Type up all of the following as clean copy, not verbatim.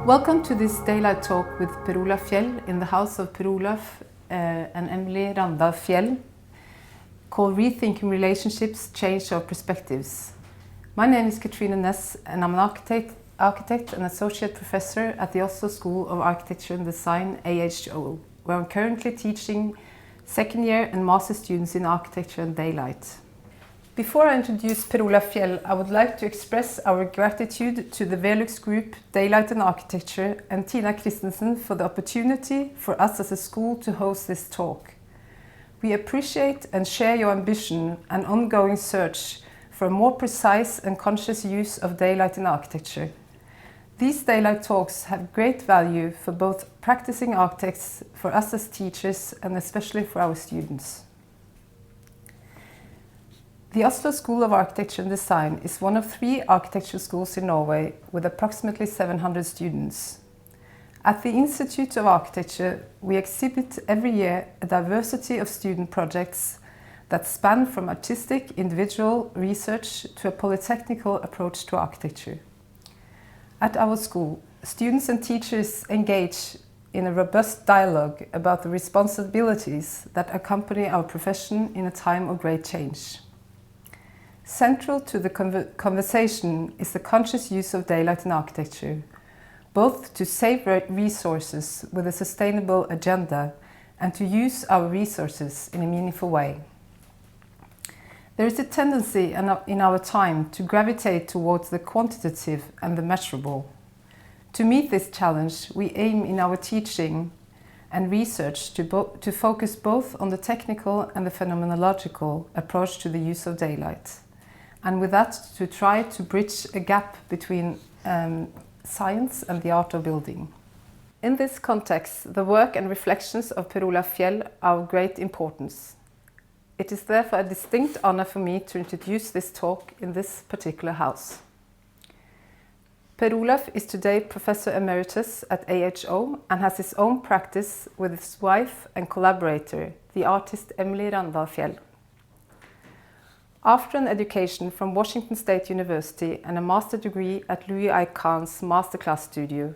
Welcome to this daylight talk with Per Olaf Fjeld in the house of Per Olaf and Kathrine Fjeld, called Rethinking Relationships, Change Our Perspectives. My name is Kathrine Næss and I'm an architect and associate professor at the Oslo School of Architecture and Design, AHO, where I'm currently teaching second year and master students in architecture and daylight. Before I introduce Per Olaf Fjeld, I would like to express our gratitude to the Velux Group, Daylight and Architecture, and Tina Christensen for the opportunity for us as a school to host this talk. We appreciate and share your ambition and ongoing search for a more precise and conscious use of daylight in architecture. These daylight talks have great value for both practicing architects, for us as teachers, and especially for our students. The Oslo School of Architecture and Design is one of 3 architecture schools in Norway with approximately 700 students. At the Institute of Architecture, we exhibit every year a diversity of student projects that span from artistic, individual research to a polytechnical approach to architecture. At our school, students and teachers engage in a robust dialogue about the responsibilities that accompany our profession in a time of great change. Central to the conversation is the conscious use of daylight in architecture, both to save resources with a sustainable agenda and to use our resources in a meaningful way. There is a tendency in our time to gravitate towards the quantitative and the measurable. To meet this challenge, we aim in our teaching and research to focus both on the technical and the phenomenological approach to the use of daylight, and with that to try to bridge a gap between science and the art of building. In this context, the work and reflections of Per Olaf Fjeld are of great importance. It is therefore a distinct honor for me to introduce this talk in this particular house. Per Olaf is today Professor Emeritus at AHO and has his own practice with his wife and collaborator, the artist Kathrine Næss. After an education from Washington State University and a master degree at Louis I. Kahn's masterclass studio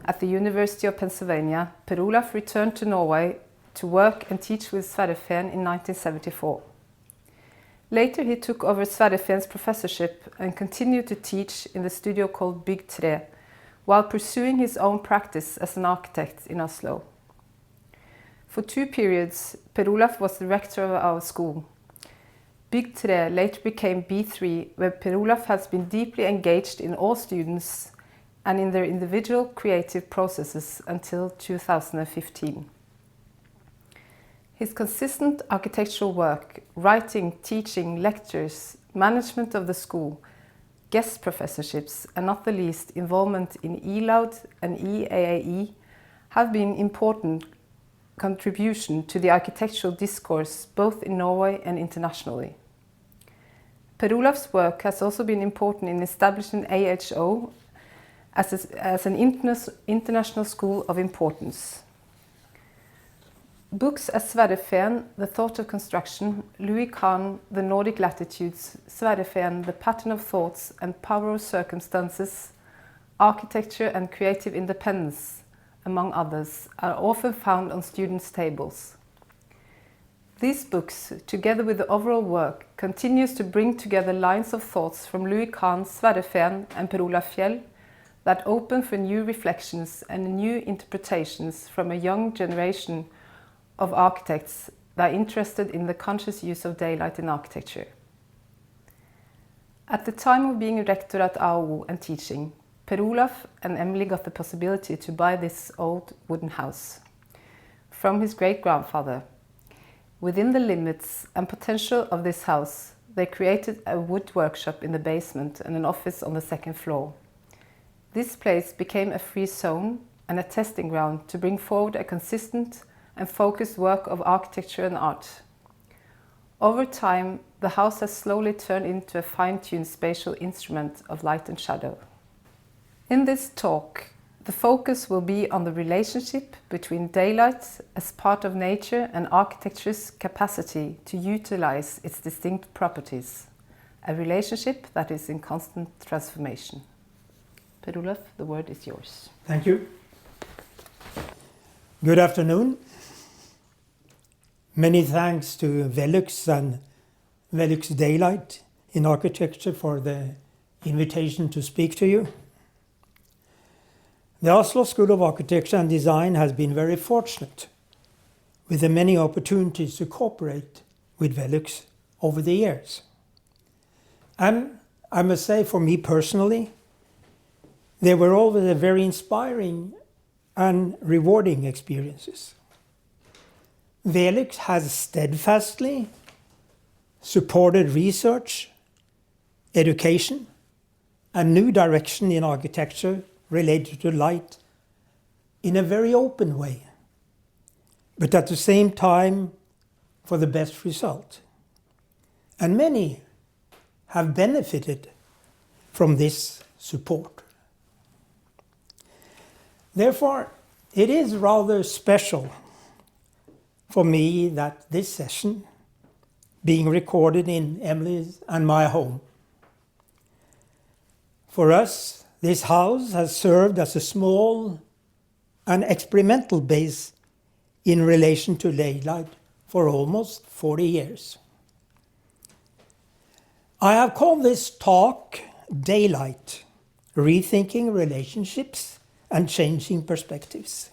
at the University of Pennsylvania, Per Olaf returned to Norway to work and teach with Sverrefeen in 1974. Later he took over Sverrefeen's professorship and continued to teach in the studio called Bygg 3, while pursuing his own practice as an architect in Oslo. For 2 periods, Per Olaf was the rector of our school. Bygg 3 later became B3, where Per Olaf has been deeply engaged in all students and in their individual creative processes until 2015. His consistent architectural work, writing, teaching, lectures, management of the school, guest professorships, and not the least involvement in ELAUD and EAAE have been important contribution to the architectural discourse both in Norway and internationally. Per Olaf's work has also been important in establishing AHO as an international school of importance. Books as Sverrefeen, The Thought of Construction, Louis Kahn, The Nordic Latitudes, Sverrefeen, The Pattern of Thoughts and Power of Circumstances, Architecture and Creative Independence, among others, are often found on students' tables. These books, together with the overall work, continues to bring together lines of thoughts from Louis Kahn, Sverrefeen and Per Olaf Fjeld that open for new reflections and new interpretations from a young generation of architects that are interested in the conscious use of daylight in architecture. At the time of being rector at AHO and teaching, Per Olaf and Emily got the possibility to buy this old wooden house from his great-grandfather. Within the limits and potential of this house, they created a wood workshop in the basement and an office on the 2nd floor. This place became a free zone and a testing ground to bring forward a consistent and focused work of architecture and art. Over time, the house has slowly turned into a fine-tuned spatial instrument of light and shadow. In this talk, the focus will be on the relationship between daylight as part of nature and architecture's capacity to utilize its distinct properties, a relationship that is in constant transformation. Per Olaf, the word is yours. Thank you. Good afternoon. Many thanks to Velux and Velux Daylight in Architecture for the invitation to speak to you. The Oslo School of Architecture and Design has been very fortunate with the many opportunities to cooperate with Velux over the years. And I must say, for me personally, they were always very inspiring and rewarding experiences. Velux has steadfastly supported research, education, and new direction in architecture related to light in a very open way, but at the same time for the best result. And many have benefited from this support. Therefore, it is rather special for me that this session being recorded in Emily's and my home. For us, this house has served as a small and experimental base in relation to daylight for almost 40 years. I have called this talk Daylight, Rethinking Relationships and Changing Perspectives.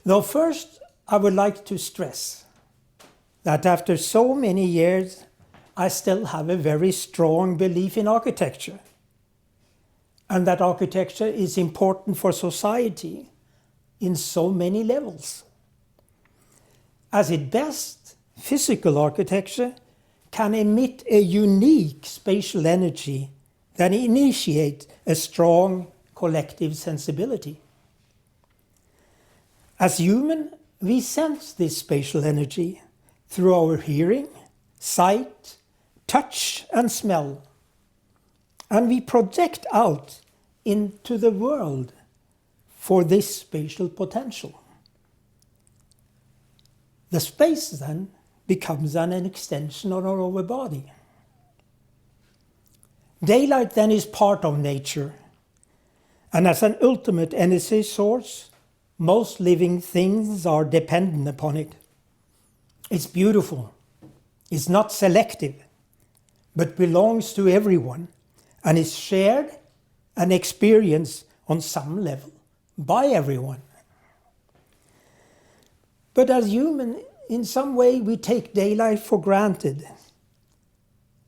Though first, I would like to stress that after so many years, I still have a very strong belief in architecture, and that architecture is important for society in so many levels. At its best, physical architecture can emit a unique spatial energy that initiates a strong collective sensibility. As human, we sense this spatial energy through our hearing, sight, touch, and smell. And we project out into the world for this spatial potential. The space then becomes an extension of our body. Daylight then is part of nature, and as an ultimate energy source, most living things are dependent upon it. It's beautiful, it's not selective, but belongs to everyone, and is shared and experienced on some level by everyone. But as human, in some way we take daylight for granted,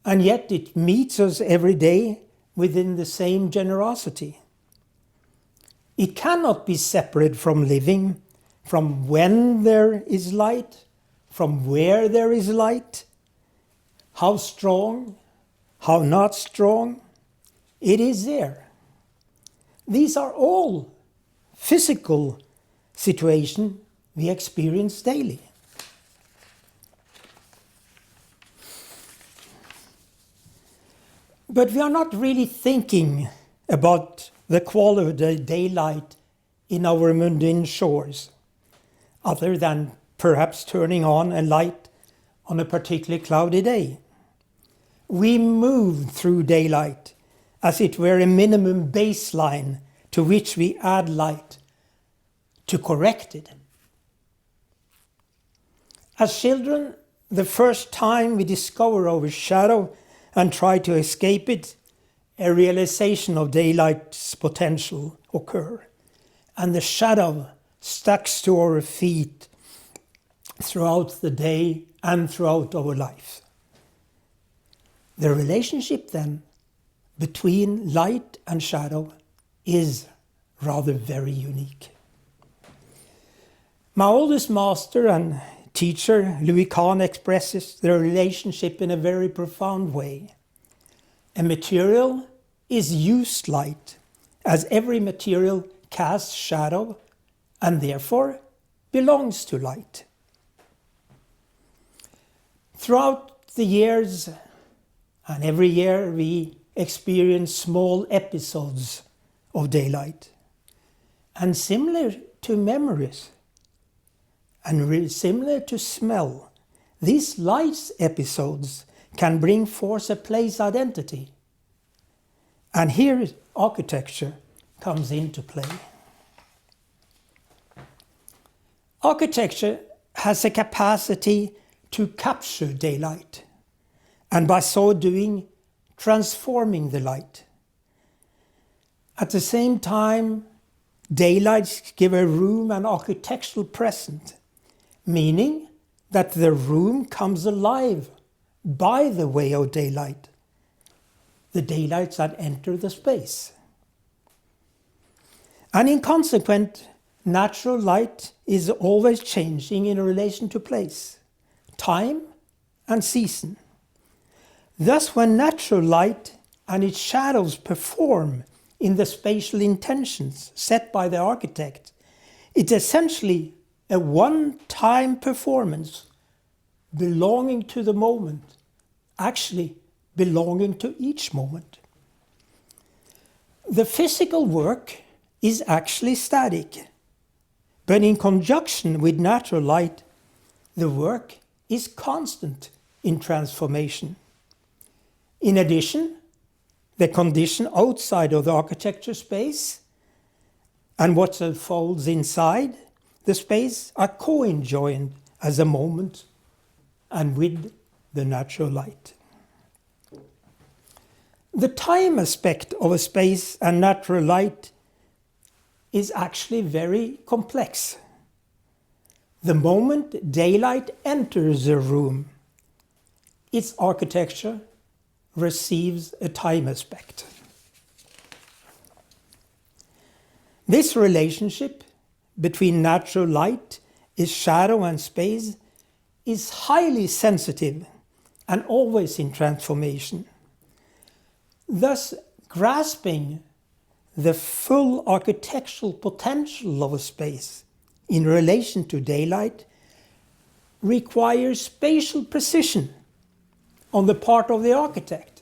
and yet it meets us every day within the same generosity. It cannot be separate from living, from when there is light, from where there is light, how strong, how not strong. It is there. These are all physical situations we experience daily. But we are not really thinking about the quality of the daylight in our mundane shores, other than perhaps turning on a light on a particularly cloudy day. We move through daylight as it were a minimum baseline to which we add light to correct it. As children, the first time we discover our shadow and try to escape it, a realization of daylight's potential occur, and the shadow sticks to our feet throughout the day and throughout our life. The relationship then between light and shadow is rather very unique. My oldest master and teacher, Louis Kahn, expresses the relationship in a very profound way. A material is used light, as every material casts shadow and therefore belongs to light. Throughout the years, and every year, we experience small episodes of daylight. And similar to memories, and similar to smell, these light episodes can bring forth a place identity. And here architecture comes into play. Architecture has a capacity to capture daylight, and by so doing, transforming the light. At the same time, daylights give a room an architectural presence, meaning that the room comes alive by the way of daylight, the daylights that enter the space. And in consequence, natural light is always changing in relation to place, time, and season. Thus, when natural light and its shadows perform in the spatial intentions set by the architect, it's essentially a one-time performance belonging to the moment, actually belonging to each moment. The physical work is actually static, but in conjunction with natural light, the work is constant in transformation. In addition, the condition outside of the architecture space and what unfolds inside the space are co-enjoined as a moment and with the natural light. The time aspect of a space and natural light is actually very complex. The moment daylight enters a room, its architecture receives a time aspect. This relationship between natural light, its shadow and space, is highly sensitive and always in transformation. Thus, grasping the full architectural potential of a space in relation to daylight requires spatial precision on the part of the architect.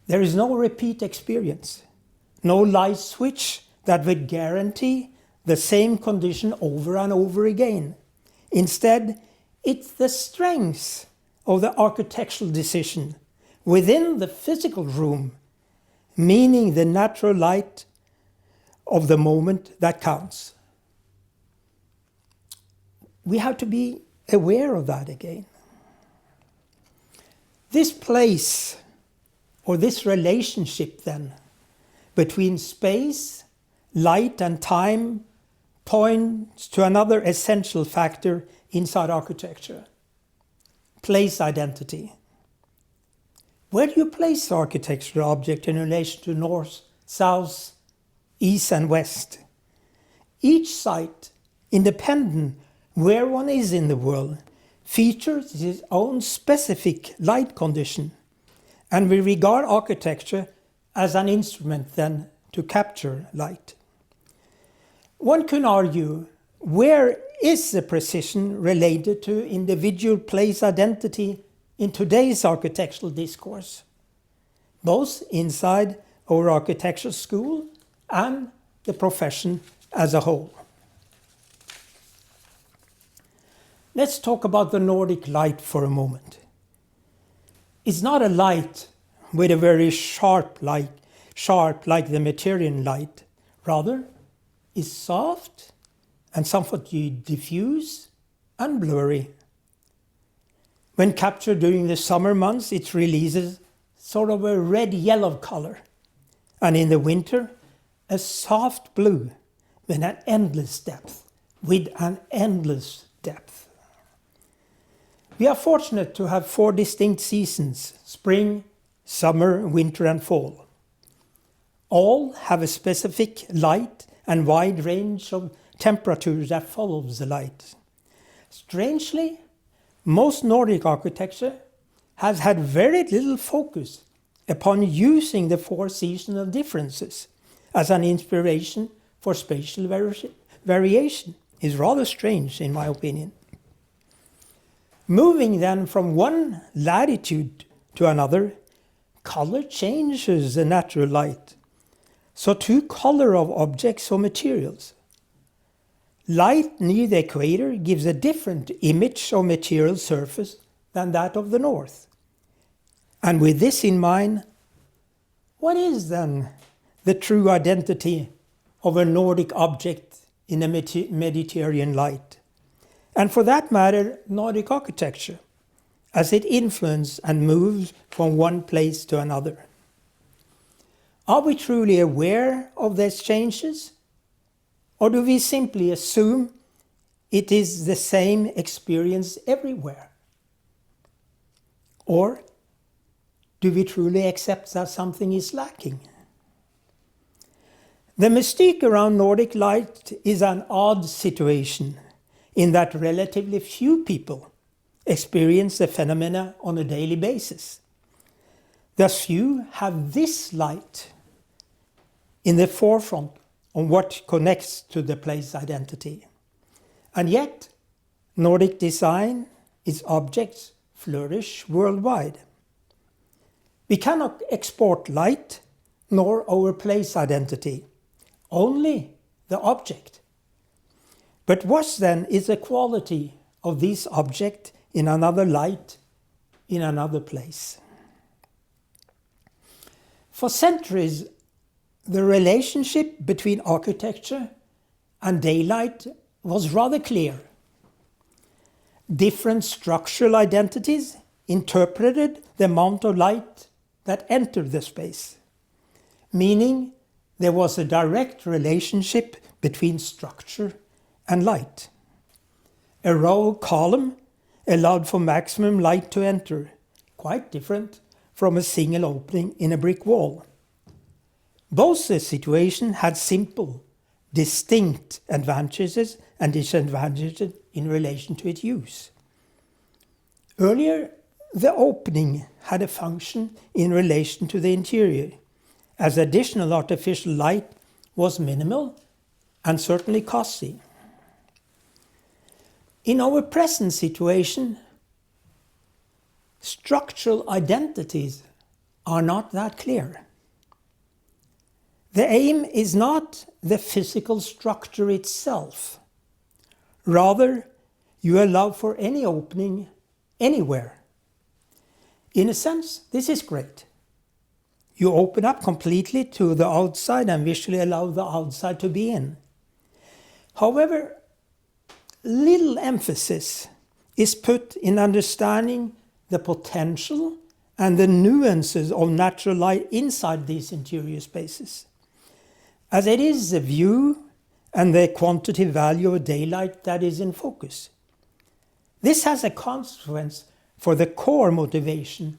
There is no repeat experience, no light switch that would guarantee the same condition over and over again. Instead, it's the strength of the architectural decision within the physical room, meaning the natural light of the moment, that counts. We have to be aware of that again. This place, or this relationship then, between space, light and time points to another essential factor inside architecture: place identity. Where do you place the architectural object in relation to north, south, east and west? Each site, independent where one is in the world, features its own specific light condition, and we regard architecture as an instrument then to capture light. One can argue, where is the precision related to individual place identity in today's architectural discourse, both inside our architecture school and the profession as a whole? Let's talk about the Nordic light for a moment. It's not a light with a very sharp like the Mediterranean light. Rather, it's soft and somewhat diffuse and blurry. When captured during the summer months, it releases sort of a red-yellow color, and in the winter, a soft blue with an endless depth. We are fortunate to have 4 distinct seasons: spring, summer, winter and fall. All have a specific light and wide range of temperatures that follows the light. Strangely, most Nordic architecture has had very little focus upon using the 4 seasonal differences as an inspiration for spatial variation. Is rather strange in my opinion. Moving then from one latitude to another, color changes the natural light. So too color of objects or materials. Light near the equator gives a different image of material surface than that of the north. And with this in mind, What is then the true identity of a Nordic object in a Mediterranean light? And for that matter, Nordic architecture, as it influences and moves from one place to another. Are we truly aware of these changes? Or do we simply assume it is the same experience everywhere? Or do we truly accept that something is lacking? The mystique around Nordic light is an odd situation in that relatively few people experience the phenomena on a daily basis. Thus few have this light in the forefront on what connects to the place identity. And yet, Nordic design, its objects, flourish worldwide. We cannot export light nor our place identity, only the object. But what then is the quality of this object in another light, in another place? For centuries, the relationship between architecture and daylight was rather clear. Different structural identities interpreted the amount of light that entered the space, meaning there was a direct relationship between structure and light. A row column allowed for maximum light to enter, quite different from a single opening in a brick wall. Both the situations had simple, distinct advantages and disadvantages in relation to its use. Earlier, the opening had a function in relation to the interior, as additional artificial light was minimal and certainly costly. In our present situation, structural identities are not that clear. The aim is not the physical structure itself. Rather, you allow for any opening anywhere. In a sense, this is great. You open up completely to the outside and visually allow the outside to be in. However, little emphasis is put in understanding the potential and the nuances of natural light inside these interior spaces, as it is the view and the quantitative value of daylight that is in focus. This has a consequence for the core motivation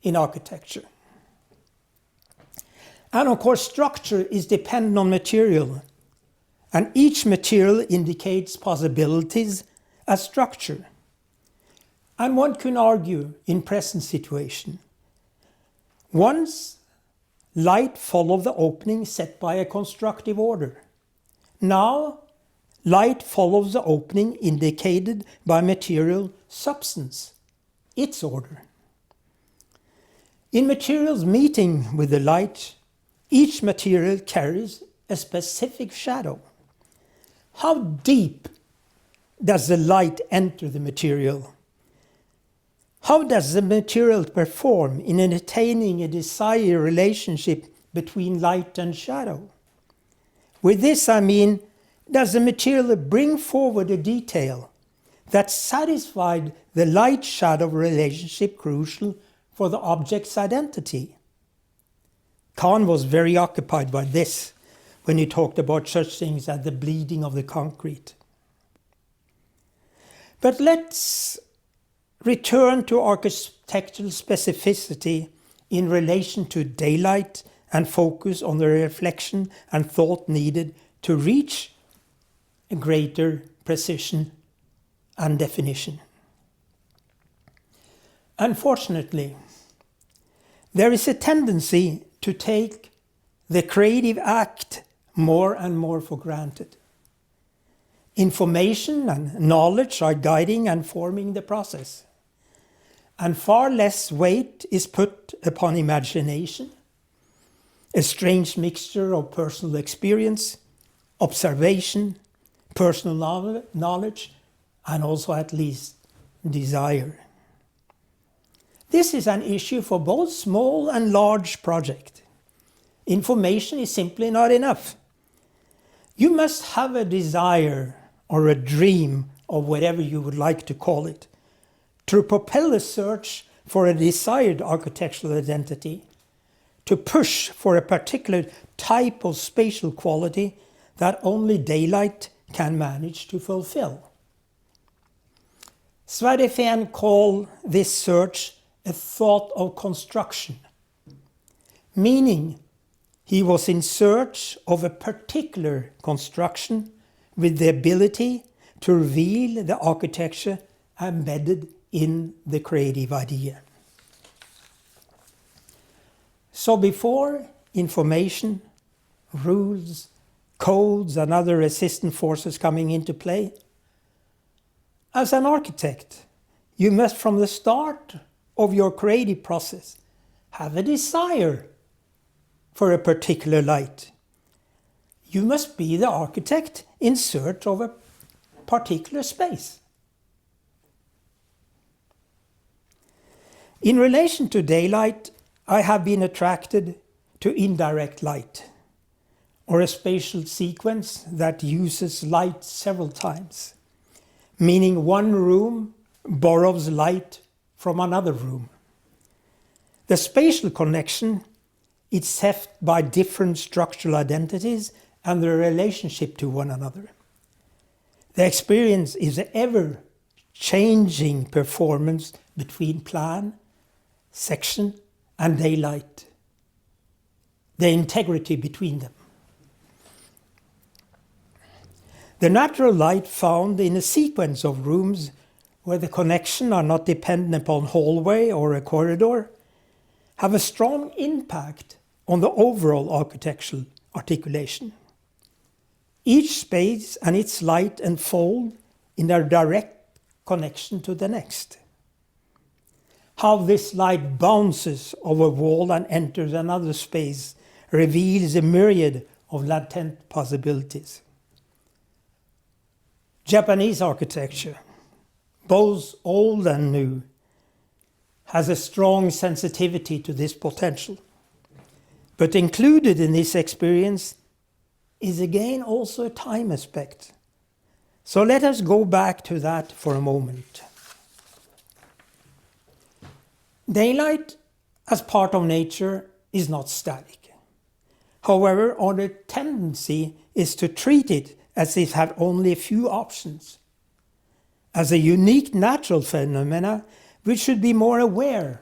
in architecture. And of course, structure is dependent on material, and each material indicates possibilities as structure. And one can argue in present situation, once light followed the opening set by a constructive order. Now, light follows the opening indicated by material substance, its order. In materials meeting with the light, each material carries a specific shadow. How deep does the light enter the material? How does the material perform in attaining a desired relationship between light and shadow? With this I mean, does the material bring forward a detail that satisfied the light-shadow relationship crucial for the object's identity? Kahn was very occupied by this when he talked about such things as the bleeding of the concrete. But let's return to architectural specificity in relation to daylight and focus on the reflection and thought needed to reach a greater precision and definition. Unfortunately, there is a tendency to take the creative act more and more for granted. Information and knowledge are guiding and forming the process, and far less weight is put upon imagination, a strange mixture of personal experience, observation, personal knowledge, and also at least desire. This is an issue for both small and large projects. information is simply not enough. You must have a desire or a dream, or whatever you would like to call it, to propel a search for a desired architectural identity, to push for a particular type of spatial quality that only daylight can manage to fulfill. Sverre Fehn called this search a thought of construction, meaning he was in search of a particular construction with the ability to reveal the architecture embedded in the creative idea. So before information, rules, codes and other resistant forces coming into play, as an architect, you must from the start of your creative process have a desire for a particular light. You must be the architect in search of a particular space. In relation to daylight, I have been attracted to indirect light, or a spatial sequence that uses light several times, meaning one room borrows light from another room. The spatial connection is set by different structural identities and their relationship to one another. The experience is an ever-changing performance between plan, section, and daylight. The integrity between them. The natural light found in a sequence of rooms where the connections are not dependent upon hallway or a corridor have a strong impact on the overall architectural articulation. Each space and its light unfold in their direct connection to the next. How this light bounces over a wall and enters another space reveals a myriad of latent possibilities. Japanese architecture, both old and new, has a strong sensitivity to this potential. But included in this experience is again also a time aspect. So let us go back to that for a moment. Daylight, as part of nature, is not static. However, our tendency is to treat it as if it had only a few options. As a unique natural phenomena, we should be more aware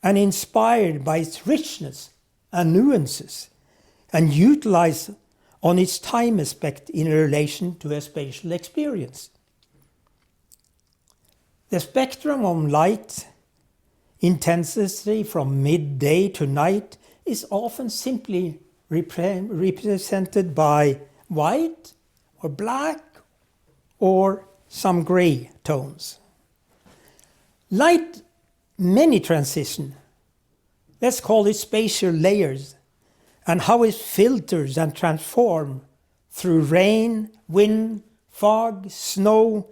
and inspired by its richness and nuances, and utilize on its time aspect in relation to a spatial experience. The spectrum of light intensity from midday to night is often simply represented by white or black or some gray tones. Light many transition, let's call it spatial layers, and how it filters and transforms through rain, wind, fog, snow,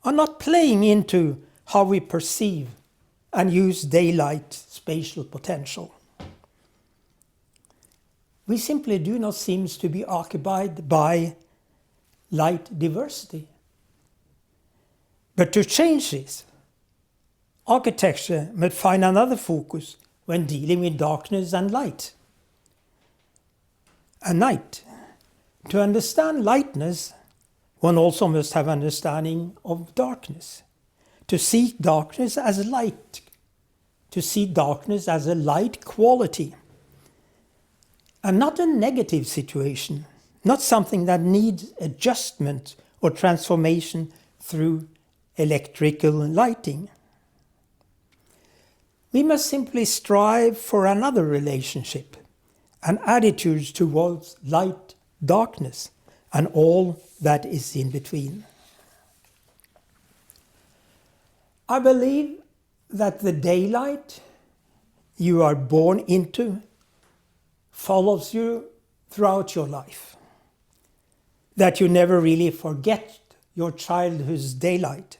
are not playing into how we perceive and use daylight spatial potential. We simply do not seem to be occupied by light diversity. But to change this, architecture must find another focus when dealing with darkness and light. And night. To understand lightness, one also must have understanding of darkness. To see darkness as light. To see darkness as a light quality. And not a negative situation. Not something that needs adjustment or transformation through electrical lighting. We must simply strive for another relationship and attitudes towards light, darkness, and all that is in between. I believe that the daylight you are born into follows you throughout your life. That you never really forget your childhood's daylight.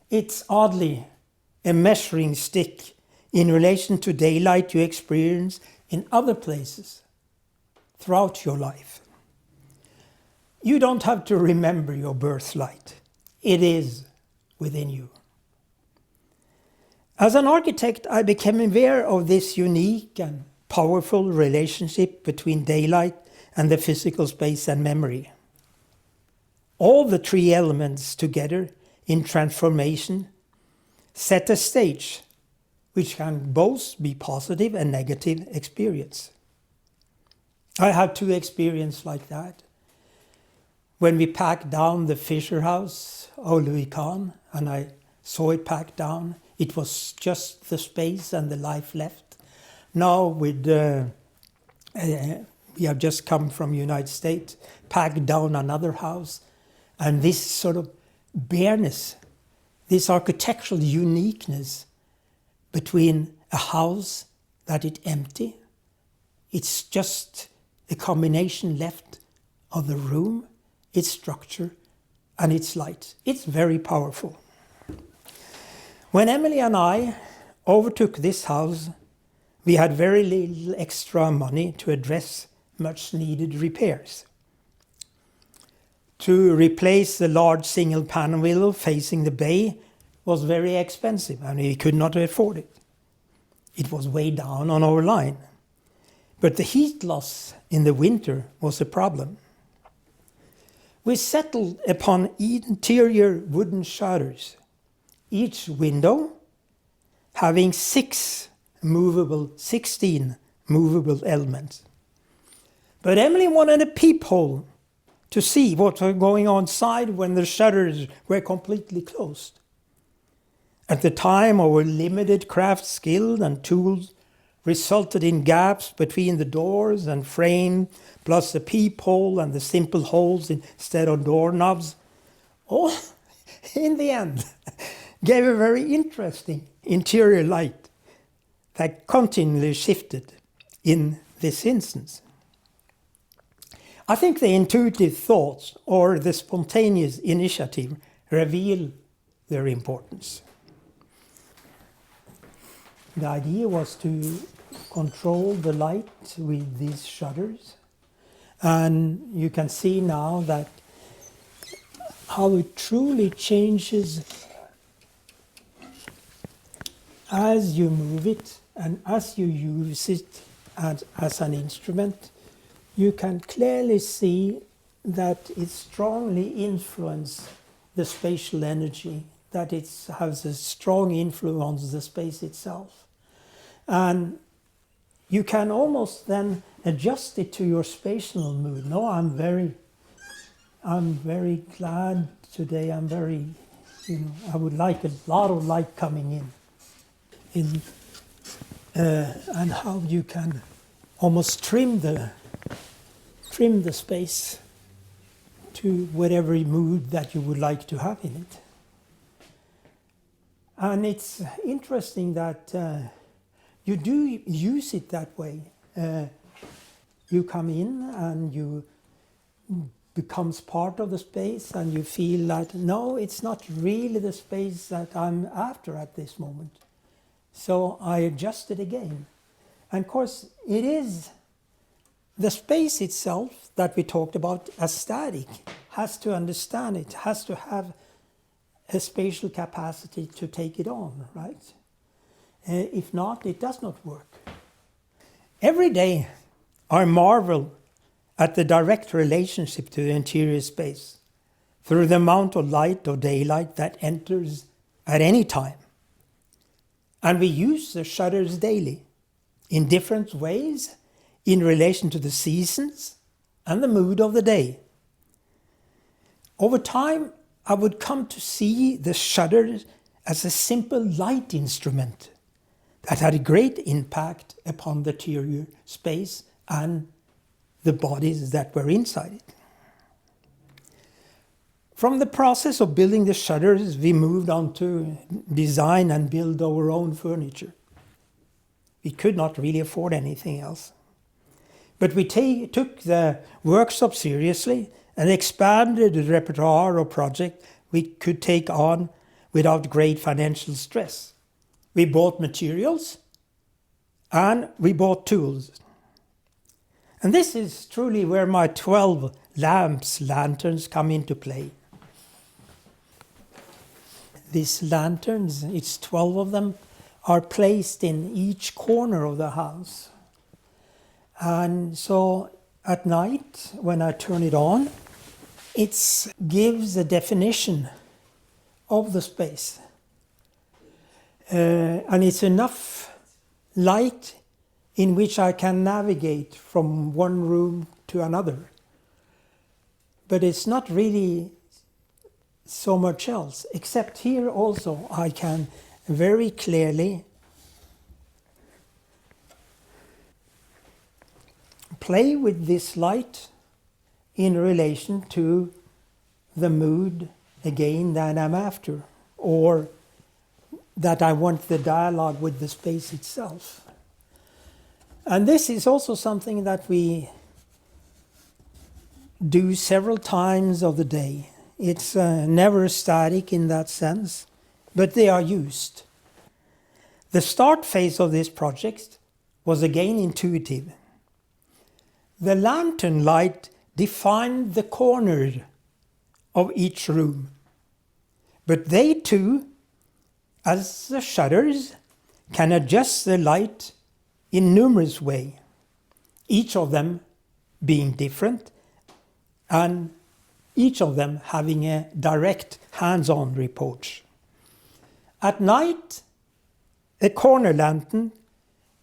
It's oddly a measuring stick in relation to daylight you experience in other places throughout your life. You don't have to remember your birthright. It is within you. As an architect, I became aware of this unique and powerful relationship between daylight and the physical space and memory. All the three elements together in transformation set a stage which can both be positive and negative experience. I had two experiences like that. When we packed down the Fisher House of Louis Kahn, and I saw it packed down, it was just the space and the life left. Now we have just come from United States, packed down another house, and this sort of bareness, this architectural uniqueness between a house that is empty, it's just a combination left of the room, its structure, and its light. It's very powerful. When Emily and I overtook this house, we had very little extra money to address much needed repairs. To replace the large single panel window facing the bay was very expensive and we could not afford it. It was way down on our line. But the heat loss in the winter was a problem. We settled upon interior wooden shutters, each window having 16 movable elements. But Emily wanted a peephole to see what was going on inside when the shutters were completely closed. At the time, our limited craft skill and tools resulted in gaps between the doors and frame, plus the peephole and the simple holes instead of doorknobs. All, in the end, gave a very interesting interior light that continually shifted in this instance. I think the intuitive thoughts or the spontaneous initiative reveal their importance. The idea was to control the light with these shutters, and you can see now that how it truly changes as you move it and as you use it as an instrument. You can clearly see that it strongly influences the spatial energy, that it has a strong influence on the space itself. And you can almost then adjust it to your spatial mood. No, I'm very glad today. I'm very, I would like a lot of light coming in, and how you can almost trim the space to whatever mood that you would like to have in it. And it's interesting that you do use it that way. You come in and you becomes part of the space and you feel that, no, it's not really the space that I'm after at this moment. So I adjust it again. And of course, it is the space itself that we talked about as static, has to understand it, has to have a spatial capacity to take it on, right? If not, it does not work. Every day I marvel at the direct relationship to the interior space through the amount of light or daylight that enters at any time. And we use the shutters daily in different ways in relation to the seasons and the mood of the day. Over time, I would come to see the shutters as a simple light instrument that had a great impact upon the interior space and the bodies that were inside it. From the process of building the shutters, we moved on to design and build our own furniture. We could not really afford anything else. But we took the workshop seriously and expanded the repertoire of projects we could take on without great financial stress. We bought materials And we bought tools. And this is truly where my 12 lanterns come into play. These lanterns, it's 12 of them, are placed in each corner of the house. And so at night, when I turn it on, it gives a definition of the space. And it's enough light in which I can navigate from one room to another. But it's not really so much else, except here also I can very clearly play with this light in relation to the mood again that I'm after, or that I want the dialogue with the space itself. And this is also something that we do several times of the day. It's never static in that sense, but they are used. The start phase of this project was again intuitive. The lantern light defined the corner of each room, but they too, as the shutters, can adjust the light in numerous ways, each of them being different and each of them having a direct hands-on approach. At night, a corner lantern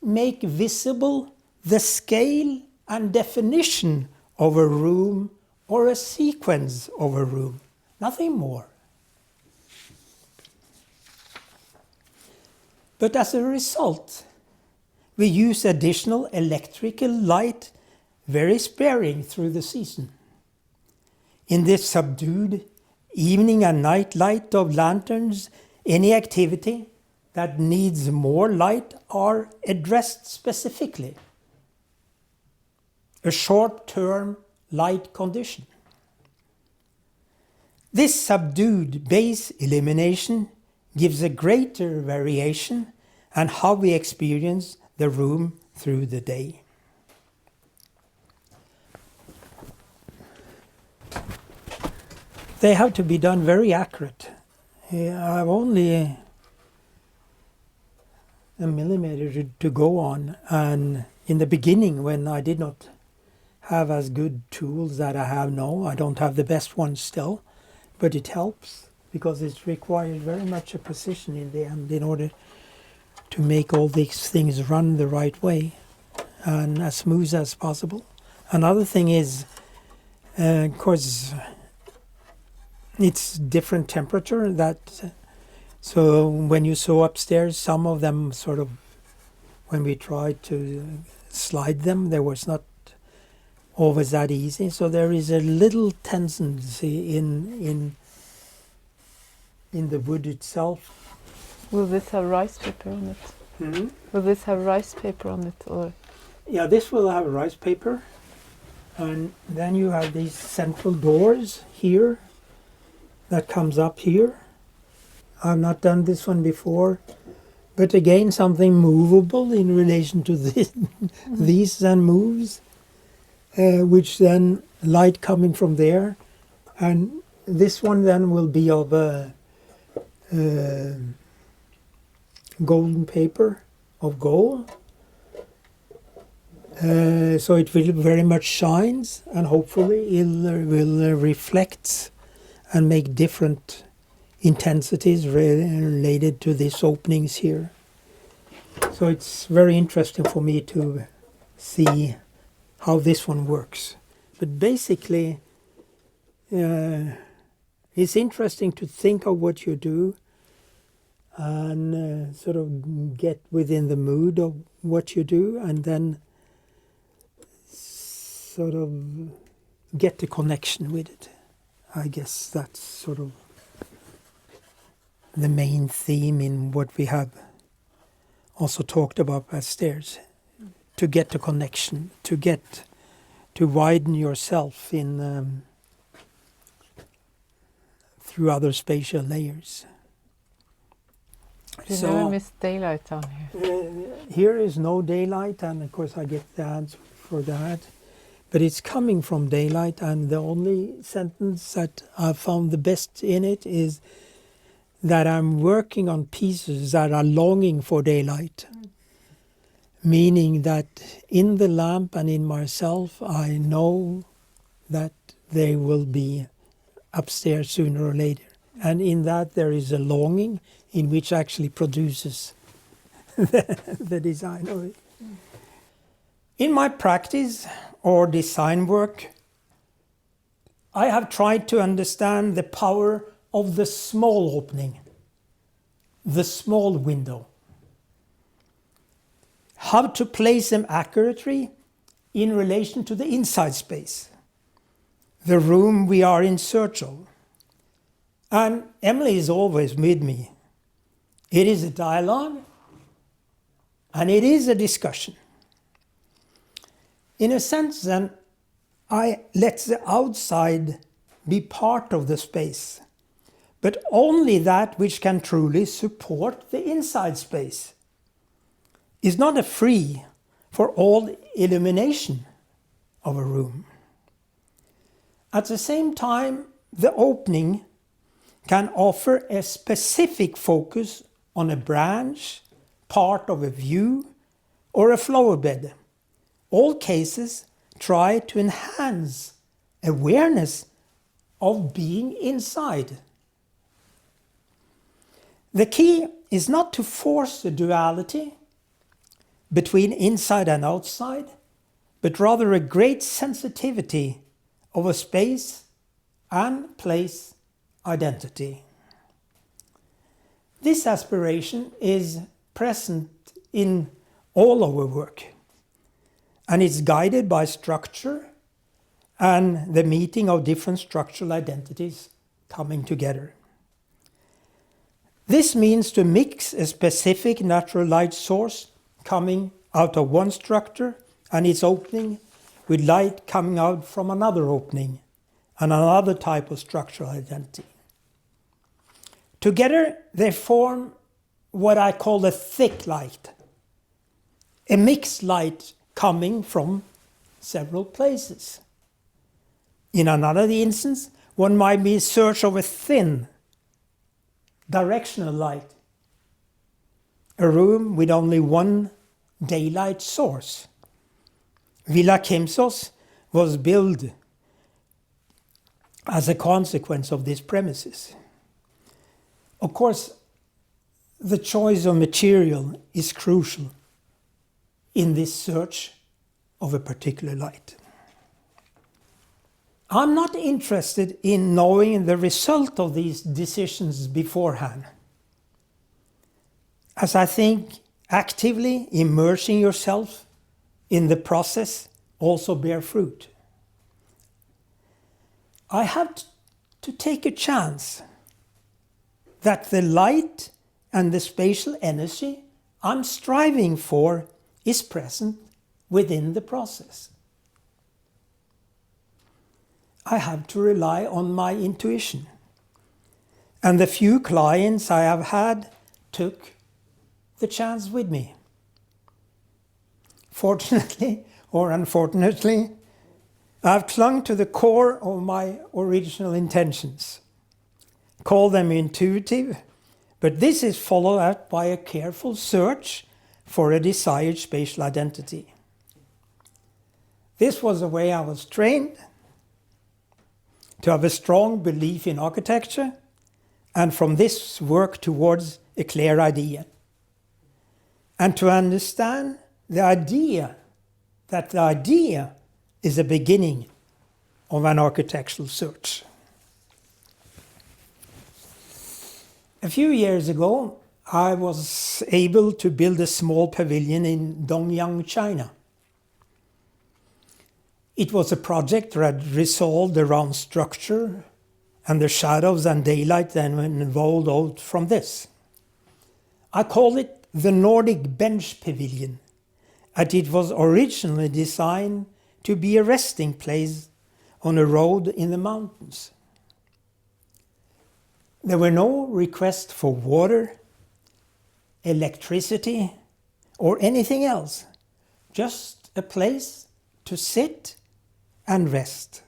make visible the scale and definition of a room or a sequence of a room, nothing more. But as a result, we use additional electrical light very sparing through the season. In this subdued evening and night light of lanterns, any activity that needs more light are addressed specifically. A short-term light condition. This subdued base illumination gives a greater variation in how we experience the room through the day. They have to be done very accurate. I've only a millimeter to go on, and in the beginning, when I did not have as good tools that I have now, I don't have the best ones still, but it helps because it requires very much a precision in the end in order to make all these things run the right way and as smooth as possible. Another thing is, of course, it's different temperature. So when you saw upstairs, some of them sort of, when we tried to slide them, there was not always that easy. So there is a little tendency in the wood itself. Will this have rice paper on it? Mm-hmm. Will this have rice paper on it, or? Yeah, this will have rice paper, and then you have these central doors here that comes up here. I've not done this one before, but again something movable in relation to this, these then moves, which then light coming from there, and this one then will be of a golden paper of gold, so it will very much shines, and hopefully it will reflect and make different intensities related to these openings here. So it's very interesting for me to see how this one works. But basically, it's interesting to think of what you do and sort of get within the mood of what you do, and then sort of get the connection with it. I guess that's sort of the main theme in what we have also talked about upstairs. To get the connection, to widen yourself in through other spatial layers. You never miss daylight down here. here is no daylight, and of course I get the answer for that. But it's coming from daylight, and the only sentence that I found the best in it is that I'm working on pieces that are longing for daylight. Meaning that in the lamp and in myself, I know that they will be upstairs sooner or later. And in that there is a longing in which actually produces the design of it. In my practice or design work, I have tried to understand the power of the small opening, the small window. How to place them accurately in relation to the inside space, the room we are in search of. And Emily is always with me. It is a dialogue and it is a discussion. In a sense, then, I let the outside be part of the space, but only that which can truly support the inside space. Is not a free for all illumination of a room. At the same time, the opening can offer a specific focus on a branch, part of a view, or a flower bed. All cases try to enhance awareness of being inside. The key is not to force the duality between inside and outside, but rather a great sensitivity of a space and place identity. This aspiration is present in all our work, and it's guided by structure and the meeting of different structural identities coming together. This means to mix a specific natural light source coming out of one structure and its opening with light coming out from another opening and another type of structural identity. Together they form what I call a thick light, a mixed light coming from several places. In another instance, one might be in search of a thin directional light, a room with only one daylight source. Villa Kemsos was built as a consequence of these premises. Of course, the choice of material is crucial in this search of a particular light. I'm not interested in knowing the result of these decisions beforehand, as I think actively immersing yourself in the process also bear fruit. I have to take a chance that the light and the spatial energy I'm striving for is present within the process. I have to rely on my intuition. And the few clients I have had took the chance with me. Fortunately or unfortunately, I've clung to the core of my original intentions. Call them intuitive, but this is followed up by a careful search for a desired spatial identity. This was the way I was trained, to have a strong belief in architecture, and from this work towards a clear idea. And to understand the idea, that the idea is the beginning of an architectural search. A few years ago, I was able to build a small pavilion in Dongyang, China. It was a project that resolved around structure and the shadows and daylight then evolved out from this. I call it the Nordic bench pavilion, and it was originally designed to be a resting place on a road in the mountains. There were no requests for water, electricity, or anything else, just a place to sit and rest.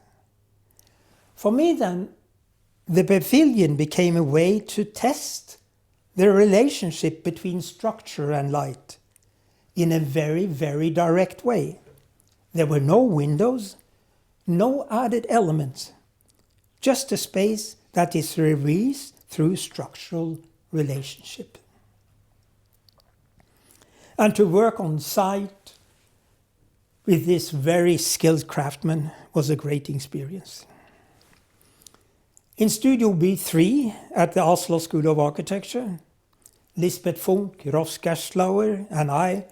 For me then, the pavilion became a way to test the relationship between structure and light in a very, very direct way. There were no windows, no added elements, just a space that is revealed through structural relationship. And to work on site with this very skilled craftsman was a great experience. In Studio B3 at the Oslo School of Architecture, Lisbeth Funk, Rolf Gerslauer and I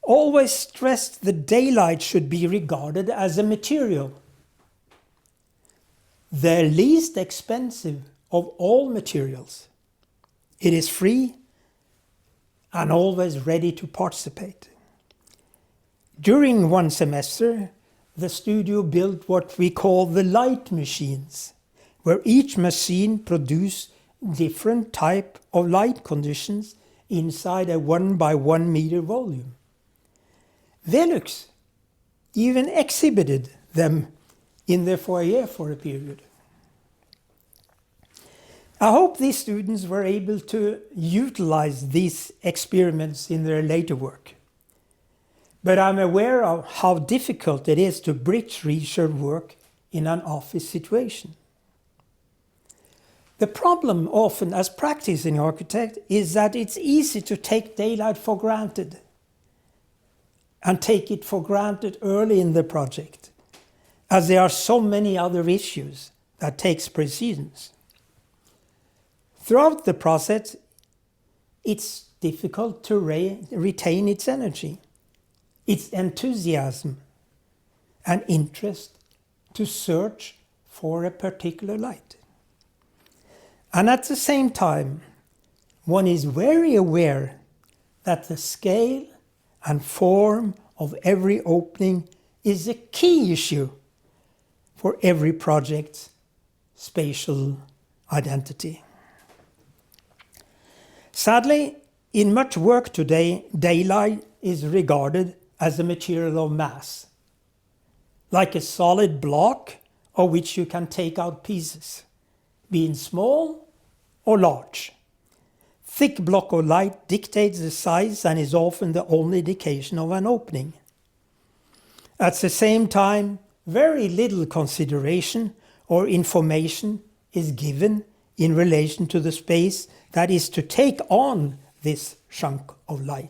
always stressed that daylight should be regarded as a material. The least expensive of all materials. It is free and always ready to participate. During one semester, the studio built what we call the light machines, where each machine produced different type of light conditions inside a 1 by 1 meter volume. Velux even exhibited them in the foyer for a period. I hope these students were able to utilize these experiments in their later work. But I'm aware of how difficult it is to bridge research work in an office situation. The problem often as practicing architect is that it's easy to take daylight for granted and take it for granted early in the project, as there are so many other issues that takes precedence. Throughout the process, it's difficult to retain its energy, its enthusiasm and interest to search for a particular light. And at the same time, one is very aware that the scale and form of every opening is a key issue for every project's spatial identity. Sadly, in much work today, daylight is regarded as a material of mass, like a solid block of which you can take out pieces, being small or large. Thick block of light dictates the size and is often the only indication of an opening. At the same time, very little consideration or information is given in relation to the space that is to take on this chunk of light.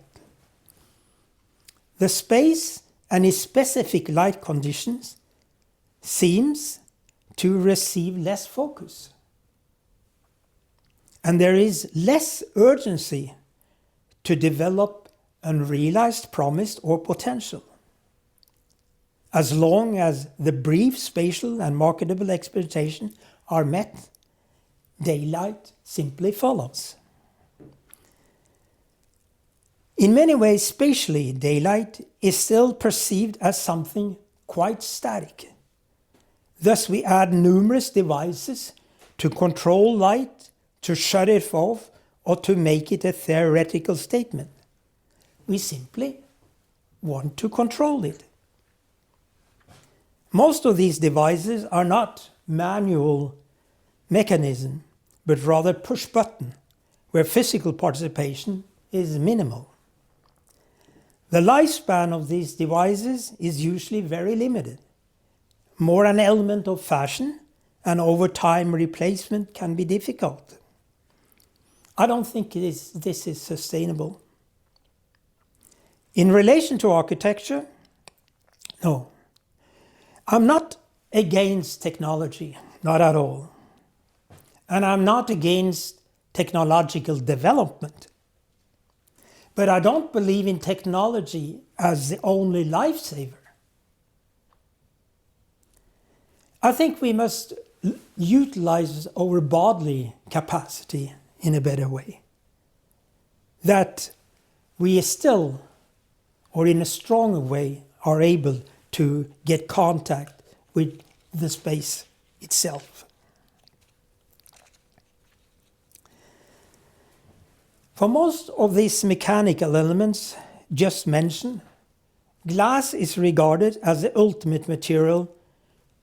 The space and its specific light conditions seems to receive less focus. And there is less urgency to develop unrealized promise or potential. As long as the brief spatial and marketable expectations are met, daylight simply follows. In many ways, spatially, daylight is still perceived as something quite static. Thus, we add numerous devices to control light, to shut it off, or to make it a theoretical statement. We simply want to control it. Most of these devices are not manual mechanism, but rather push button, where physical participation is minimal. The lifespan of these devices is usually very limited, more an element of fashion, and over time replacement can be difficult. I don't think this is sustainable. In relation to architecture, no. I'm not against technology, not at all. And I'm not against technological development. But I don't believe in technology as the only lifesaver. I think we must utilize our bodily capacity in a better way. That we still, or in a stronger way, are able to get contact with the space itself. For most of these mechanical elements, just mentioned, glass is regarded as the ultimate material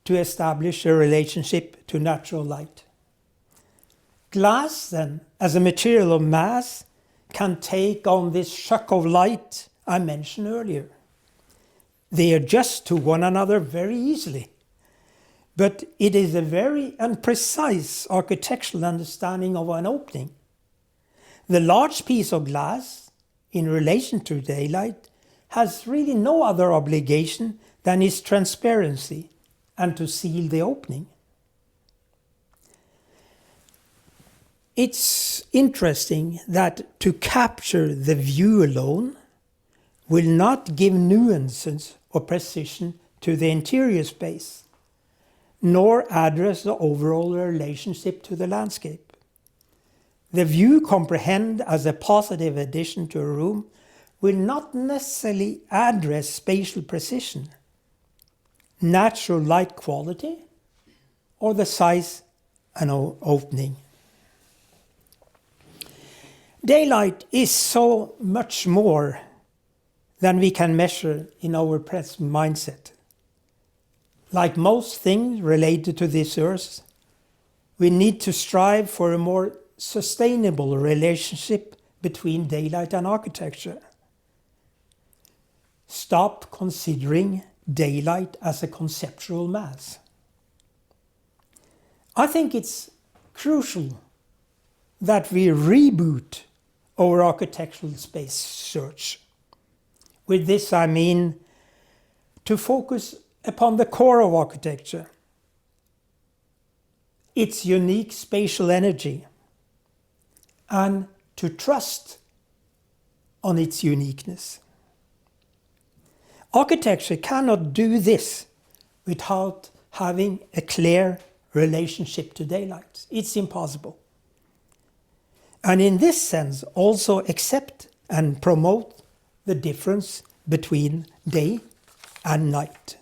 to establish a relationship to natural light. Glass, then, as a material of mass, can take on this shock of light I mentioned earlier. They adjust to one another very easily, but it is a very imprecise architectural understanding of an opening. The large piece of glass, in relation to daylight, has really no other obligation than its transparency and to seal the opening. It's interesting that to capture the view alone will not give nuances or precision to the interior space, nor address the overall relationship to the landscape. The view comprehended as a positive addition to a room will not necessarily address spatial precision, natural light quality, or the size and opening. Daylight is so much more than we can measure in our present mindset. Like most things related to this earth, we need to strive for a more sustainable relationship between daylight and architecture. Stop considering daylight as a conceptual mass. I think it's crucial that we reboot our architectural space search. With this I mean to focus upon the core of architecture, its unique spatial energy, and to trust on its uniqueness. Architecture cannot do this without having a clear relationship to daylight. It's impossible. And in this sense, also accept and promote the difference between day and night.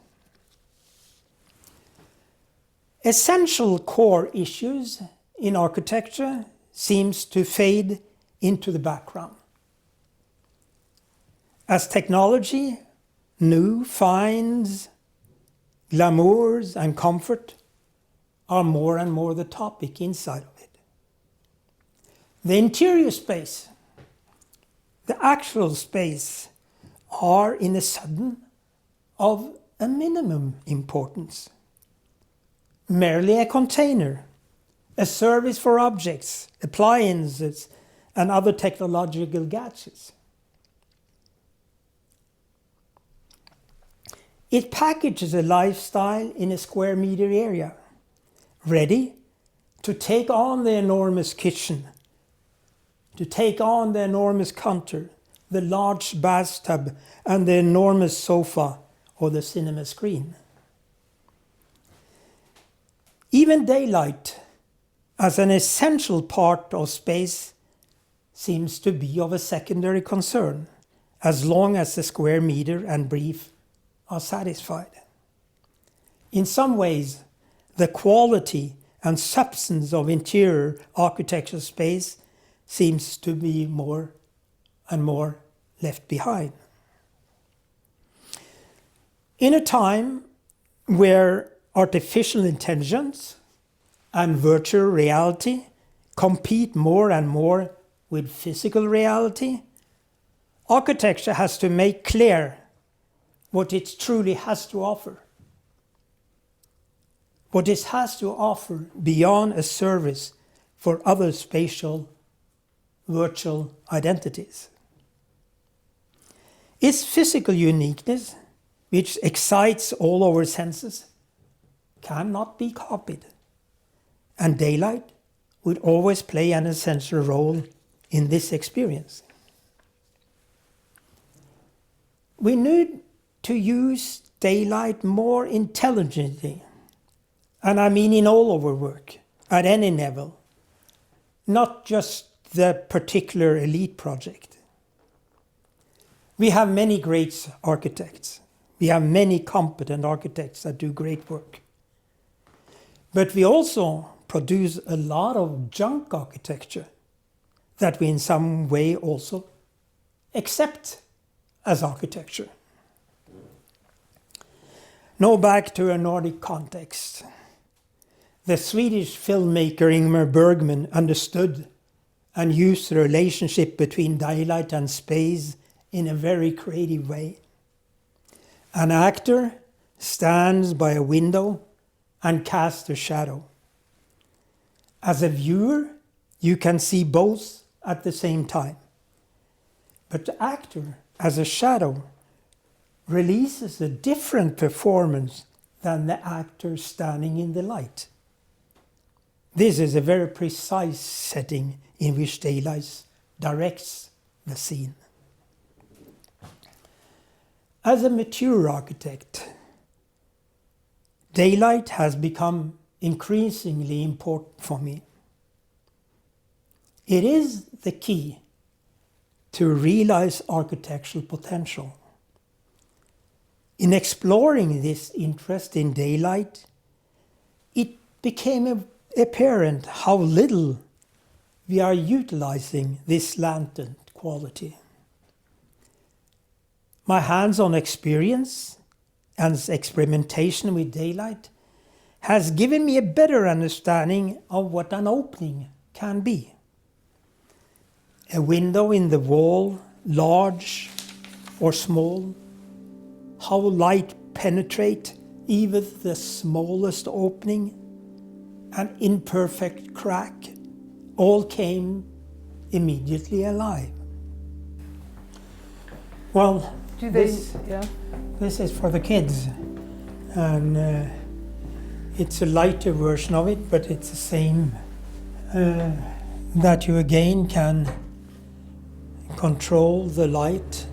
Essential core issues in architecture seems to fade into the background. As technology, new finds, glamours and comfort are more and more the topic inside of it. The interior space, the actual space, are in a sudden of a minimum importance. Merely a container, a service for objects, appliances, and other technological gadgets. It packages a lifestyle in a square meter area, ready to take on the enormous kitchen, to take on the enormous counter, the large bathtub, and the enormous sofa or the cinema screen. Even daylight, as an essential part of space, seems to be of a secondary concern, as long as the square meter and brief are satisfied. In some ways, the quality and substance of interior architectural space seems to be more and more left behind. In a time where artificial intelligence and virtual reality compete more and more with physical reality, architecture has to make clear what it truly has to offer. What it has to offer beyond a service for other spatial virtual identities. Its physical uniqueness, which excites all our senses, cannot be copied, and daylight would always play an essential role in this experience. We need to use daylight more intelligently, and I mean in all our work, at any level, not just the particular elite project. We have many great architects. We have many competent architects that do great work. But we also produce a lot of junk architecture that we in some way also accept as architecture. Now back to a Nordic context. The Swedish filmmaker Ingmar Bergman understood and used the relationship between daylight and space in a very creative way. An actor stands by a window and casts a shadow. As a viewer, you can see both at the same time. But the actor, as a shadow, releases a different performance than the actor standing in the light. This is a very precise setting in which daylight directs the scene. As a mature architect, daylight has become increasingly important for me. It is the key to realize architectural potential. In exploring this interest in daylight, it became apparent how little we are utilizing this latent quality. My hands-on experience and experimentation with daylight has given me a better understanding of what an opening can be. A window in the wall, large or small, how light penetrates even the smallest opening, an imperfect crack, all came immediately alive. Well, this is for the kids, and it's a lighter version of it, but it's the same, that you again can control the light,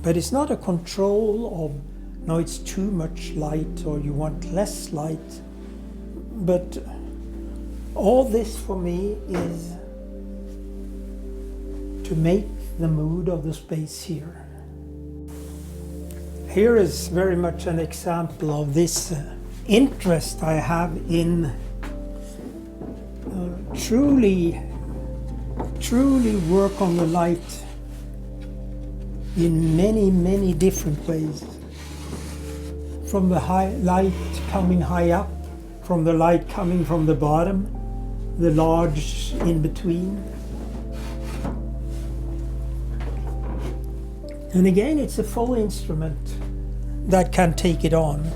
but it's not a control of, no, it's too much light or you want less light, but all this for me is to make the mood of the space here. Here is very much an example of this interest I have in truly work on the light in many different ways. From the light coming high up, from the light coming from the bottom, the large in between. And again, it's a full instrument that can take it on.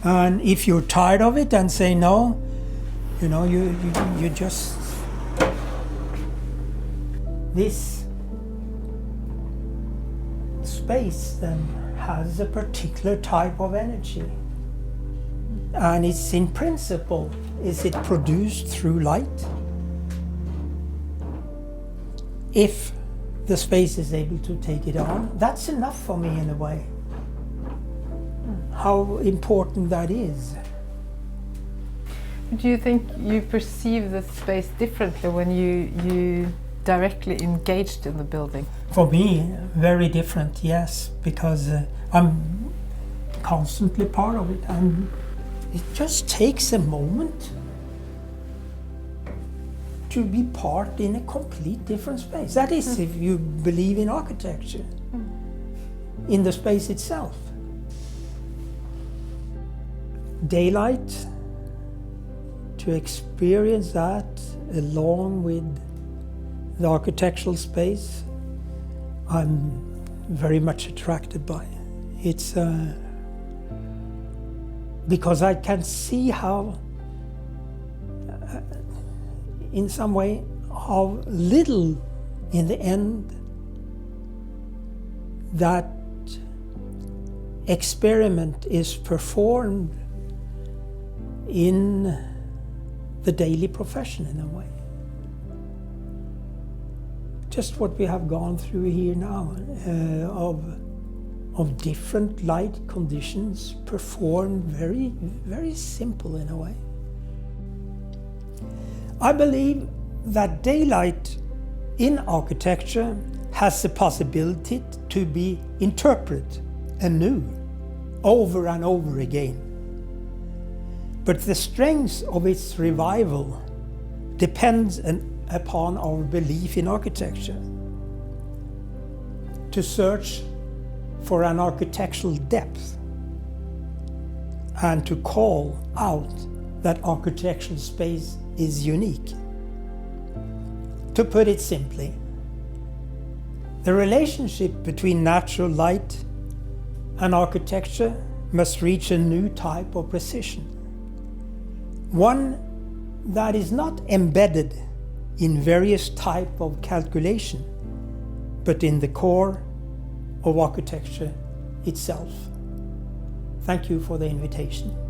And if you're tired of it and say no, you just... This space then has a particular type of energy. And it's in principle, is it produced through light? If the space is able to take it on, that's enough for me in a way. How important that is. Do you think you perceive the space differently when you directly engaged in the building? For me, very different, yes, because I'm constantly part of it, and it just takes a moment to be part in a complete different space. That is, if you believe in architecture, in the space itself. Daylight, to experience that along with the architectural space, I'm very much attracted by. It's because I can see how, in some way, how little in the end that experiment is performed in the daily profession in a way. Just what we have gone through here now, of different light conditions performed very simple in a way. I believe that daylight in architecture has the possibility to be interpreted anew, over and over again. But the strength of its revival depends upon our belief in architecture. To search for an architectural depth and to call out that architectural space is unique. To put it simply, the relationship between natural light and architecture must reach a new type of precision. One that is not embedded in various types of calculation, but in the core of architecture itself. Thank you for the invitation.